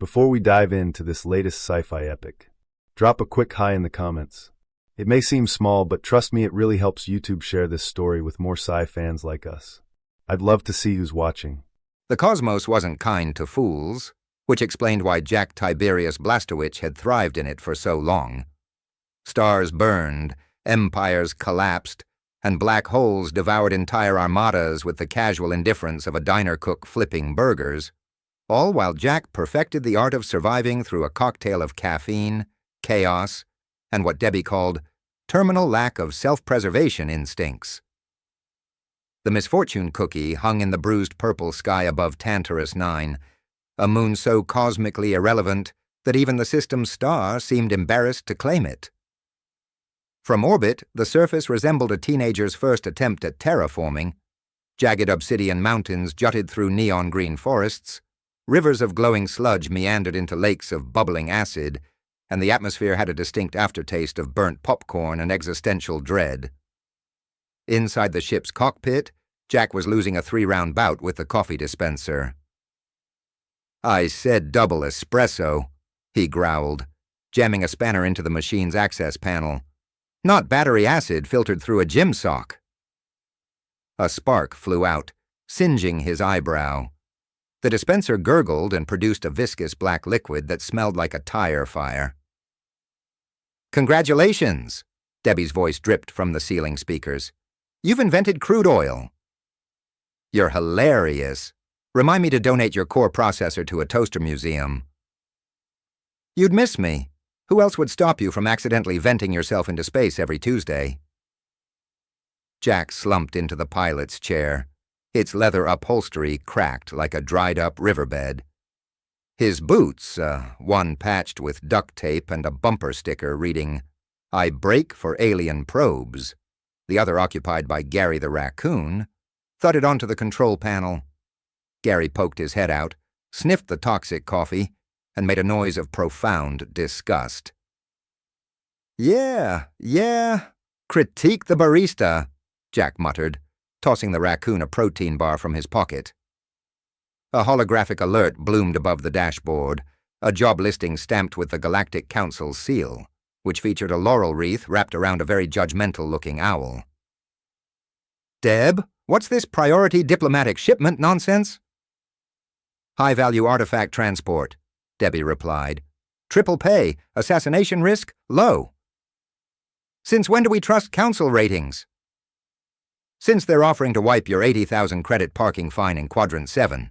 Before we dive into this latest sci-fi epic, drop a quick hi in the comments. It may seem small, but trust me, it really helps YouTube share this story with more sci fans like us. I'd love to see who's watching. The cosmos wasn't kind to fools, which explained why Jack Blastowicz had thrived in it for so long. Stars burned, empires collapsed, and black holes devoured entire armadas with the casual indifference of a diner cook flipping burgers, all while Jack perfected the art of surviving through a cocktail of caffeine, chaos, and what Debbie called terminal lack of self-preservation instincts. The misfortune cookie hung in the bruised purple sky above Tantarus 9, a moon so cosmically irrelevant that even the system's star seemed embarrassed to claim it. From orbit, the surface resembled a teenager's first attempt at terraforming. Jagged obsidian mountains jutted through neon green forests, rivers of glowing sludge meandered into lakes of bubbling acid, and the atmosphere had a distinct aftertaste of burnt popcorn and existential dread. Inside the ship's cockpit, Jack was losing a 3-round bout with the coffee dispenser. "I said double espresso," he growled, jamming a spanner into the machine's access panel. "Not battery acid filtered through a gym sock." A spark flew out, singeing his eyebrow. The dispenser gurgled and produced a viscous black liquid that smelled like a tire fire. "Congratulations," Debbie's voice dripped from the ceiling speakers. "You've invented crude oil." "You're hilarious. Remind me to donate your core processor to a toaster museum." "You'd miss me. Who else would stop you from accidentally venting yourself into space every Tuesday?" Jack slumped into the pilot's chair. Its leather upholstery cracked like a dried-up riverbed. His boots, one patched with duct tape and a bumper sticker reading, "I brake for alien probes," the other occupied by Gary the raccoon, thudded onto the control panel. Gary poked his head out, sniffed the toxic coffee, and made a noise of profound disgust. Yeah, critique the barista," Jack muttered, tossing the raccoon a protein bar from his pocket. A holographic alert bloomed above the dashboard, a job listing stamped with the Galactic Council's seal, which featured a laurel wreath wrapped around a very judgmental-looking owl. "Deb, what's this priority diplomatic shipment nonsense?" "High-value artifact transport," Debbie replied. "Triple pay, assassination risk, low." "Since when do we trust council ratings?" "Since they're offering to wipe your 80,000 credit parking fine in Quadrant 7.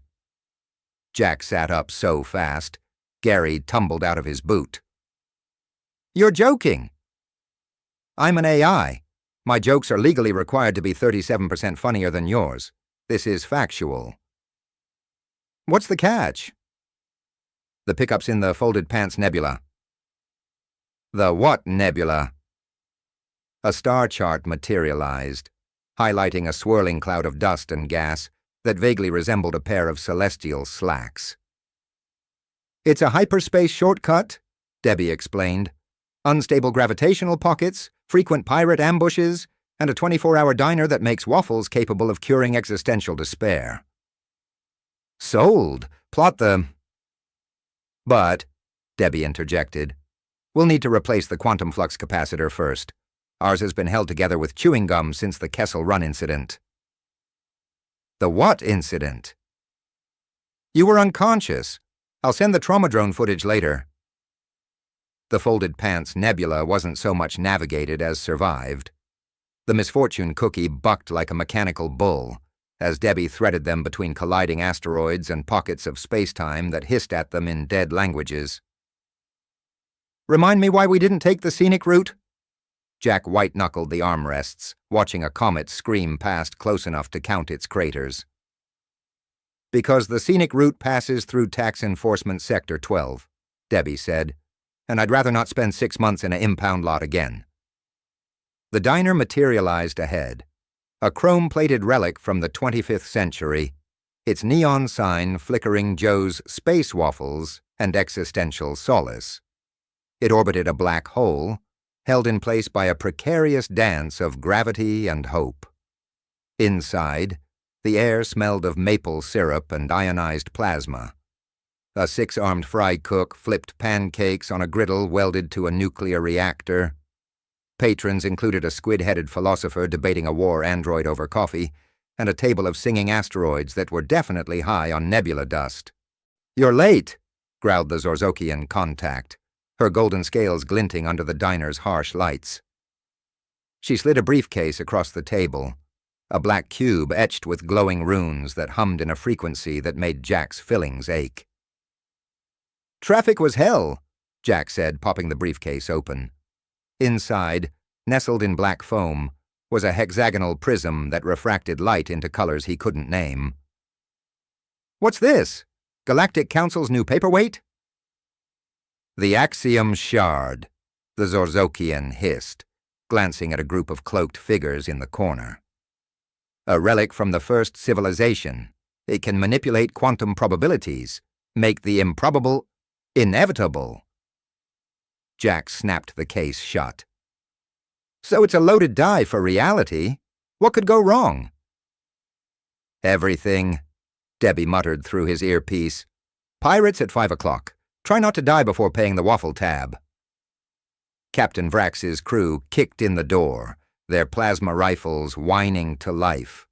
Jack sat up so fast, Gary tumbled out of his boot. "You're joking." "I'm an AI. My jokes are legally required to be 37% funnier than yours. This is factual." "What's the catch?" "The pickup's in the Folded Pants Nebula." "The what nebula?" A star chart materialized, highlighting a swirling cloud of dust and gas that vaguely resembled a pair of celestial slacks. "It's a hyperspace shortcut," Debbie explained. "Unstable gravitational pockets, frequent pirate ambushes, and a 24-hour diner that makes waffles capable of curing existential despair." "Sold. Plot the—" "But," Debbie interjected, "we'll need to replace the quantum flux capacitor first. Ours has been held together with chewing gum since the Kessel Run incident." "The what incident?" "You were unconscious. I'll send the trauma drone footage later." The Folded Pants Nebula wasn't so much navigated as survived. The misfortune cookie bucked like a mechanical bull as Debbie threaded them between colliding asteroids and pockets of space-time that hissed at them in dead languages. "Remind me why we didn't take the scenic route?" Jack white-knuckled the armrests, watching a comet scream past close enough to count its craters. "Because the scenic route passes through Tax Enforcement Sector 12, Debbie said, "and I'd rather not spend 6 months in an impound lot again." The diner materialized ahead, a chrome-plated relic from the 25th century, its neon sign flickering Joe's space waffles and existential solace. It orbited a black hole, held in place by a precarious dance of gravity and hope. Inside, the air smelled of maple syrup and ionized plasma. A 6-armed fry cook flipped pancakes on a griddle welded to a nuclear reactor. Patrons included a squid-headed philosopher debating a war android over coffee, and a table of singing asteroids that were definitely high on nebula dust. "You're late," growled the Zorzokian contact, her golden scales glinting under the diner's harsh lights. She slid a briefcase across the table, a black cube etched with glowing runes that hummed in a frequency that made Jack's fillings ache. "Traffic was hell," Jack said, popping the briefcase open. Inside, nestled in black foam, was a hexagonal prism that refracted light into colors he couldn't name. "What's this? Galactic Council's new paperweight?" "The Axiom Shard," the Zorzokian hissed, glancing at a group of cloaked figures in the corner. "A relic from the first civilization. It can manipulate quantum probabilities, make the improbable inevitable." Jack snapped the case shut. "So it's a loaded die for reality. What could go wrong?" "Everything," Debbie muttered through his earpiece. "Pirates at 5 o'clock. Try not to die before paying the waffle tab." Captain Vrax's crew kicked in the door, their plasma rifles whining to life.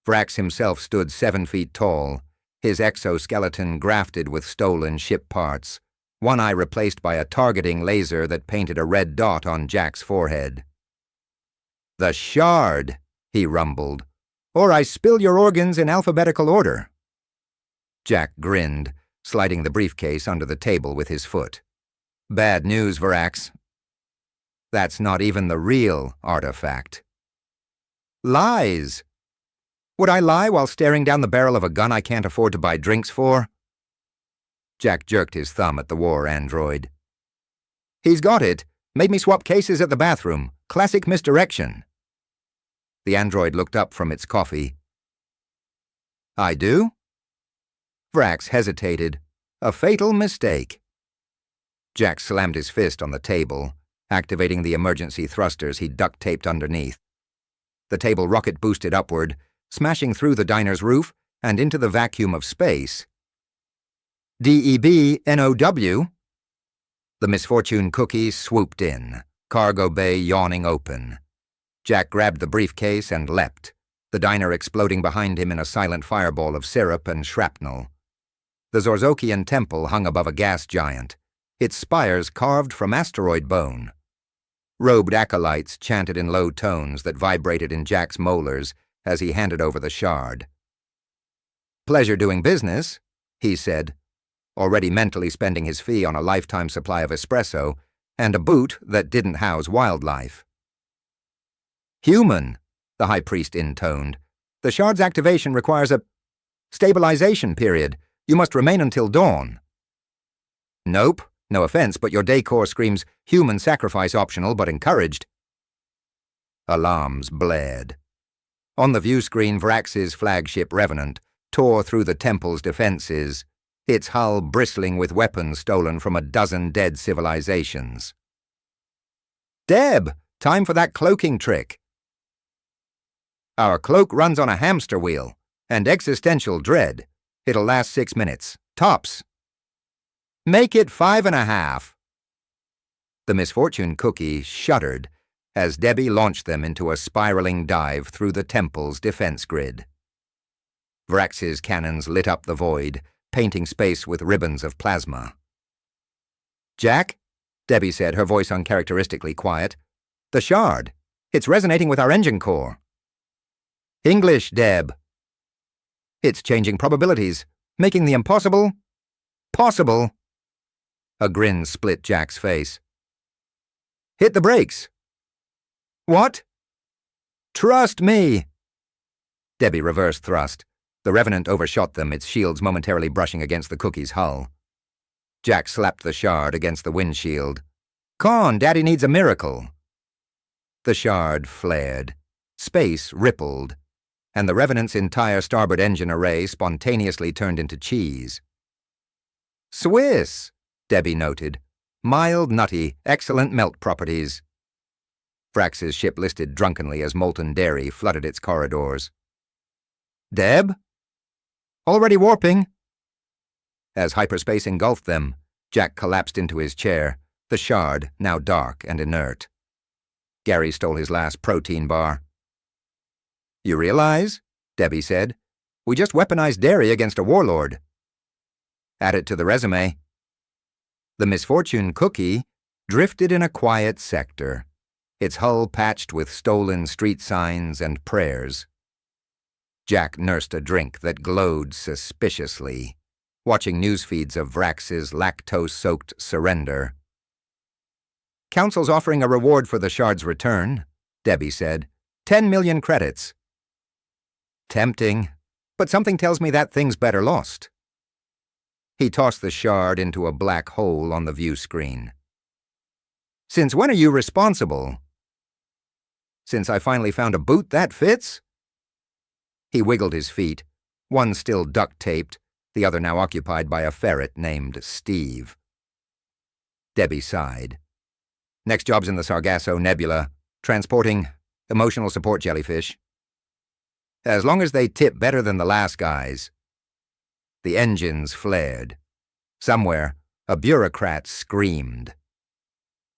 Vrax himself stood 7 feet tall, his exoskeleton grafted with stolen ship parts, one eye replaced by a targeting laser that painted a red dot on Jack's forehead. "The Shard," he rumbled, "or I spill your organs in alphabetical order." Jack grinned, sliding the briefcase under the table with his foot. "Bad news, Vrax. That's not even the real artifact." "Lies! Would I lie while staring down the barrel of a gun I can't afford to buy drinks for?" Jack jerked his thumb at the war android. "He's got it. Made me swap cases at the bathroom. Classic misdirection." The android looked up from its coffee. "I do?" Vrax hesitated. A fatal mistake. Jack slammed his fist on the table, activating the emergency thrusters he'd duct-taped underneath. The table rocket boosted upward, smashing through the diner's roof and into the vacuum of space. "DEB-NOW?" The misfortune cookie swooped in, cargo bay yawning open. Jack grabbed the briefcase and leapt, the diner exploding behind him in a silent fireball of syrup and shrapnel. The Zorzokian temple hung above a gas giant, its spires carved from asteroid bone. Robed acolytes chanted in low tones that vibrated in Jack's molars as he handed over the shard. "Pleasure doing business," he said, already mentally spending his fee on a lifetime supply of espresso and a boot that didn't house wildlife. "Human," the high priest intoned. "The shard's activation requires a stabilization period. You must remain until dawn." "Nope, no offense, but your decor screams human sacrifice optional but encouraged." Alarms blared. On the view screen, Vrax's flagship Revenant tore through the temple's defenses, its hull bristling with weapons stolen from a dozen dead civilizations. "Deb, time for that cloaking trick." "Our cloak runs on a hamster wheel, and existential dread. It'll last 6 minutes, tops." "Make it 5.5. The misfortune cookie shuddered as Debbie launched them into a spiraling dive through the temple's defense grid. Vrax's cannons lit up the void, painting space with ribbons of plasma. "Jack," Debbie said, her voice uncharacteristically quiet, "the shard. It's resonating with our engine core." "English, Deb." "It's changing probabilities, making the impossible possible." A grin split Jack's face. "Hit the brakes." "What?" "Trust me." Debbie reversed thrust. The Revenant overshot them, its shields momentarily brushing against the cookie's hull. Jack slapped the shard against the windshield. "Con, Daddy needs a miracle." The shard flared. Space rippled, and the Revenant's entire starboard engine array spontaneously turned into cheese. "Swiss," Debbie noted. "Mild, nutty, excellent melt properties." Vrax's ship listed drunkenly as molten dairy flooded its corridors. "Deb?" "Already warping." As hyperspace engulfed them, Jack collapsed into his chair, the shard now dark and inert. Gary stole his last protein bar. "You realize," Debbie said, "we just weaponized dairy against a warlord." Add it to the resume. The misfortune cookie drifted in a quiet sector, its hull patched with stolen street signs and prayers. Jack nursed a drink that glowed suspiciously, watching news feeds of Vrax's lactose-soaked surrender. "Council's offering a reward for the shard's return," Debbie said. 10 million credits. Tempting, but something tells me that thing's better lost. He tossed the shard into a black hole on the view screen. "Since when are you responsible?" "Since I finally found a boot that fits." He wiggled his feet, one still duct-taped, the other now occupied by a ferret named Steve. Debbie sighed. "Next job's in the Sargasso Nebula, transporting emotional support jellyfish. As long as they tip better than the last guys." The engines flared. Somewhere, a bureaucrat screamed.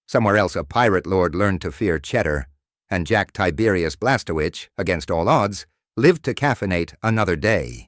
Somewhere else, a pirate lord learned to fear cheddar, and Jack Blastowicz, against all odds, lived to caffeinate another day.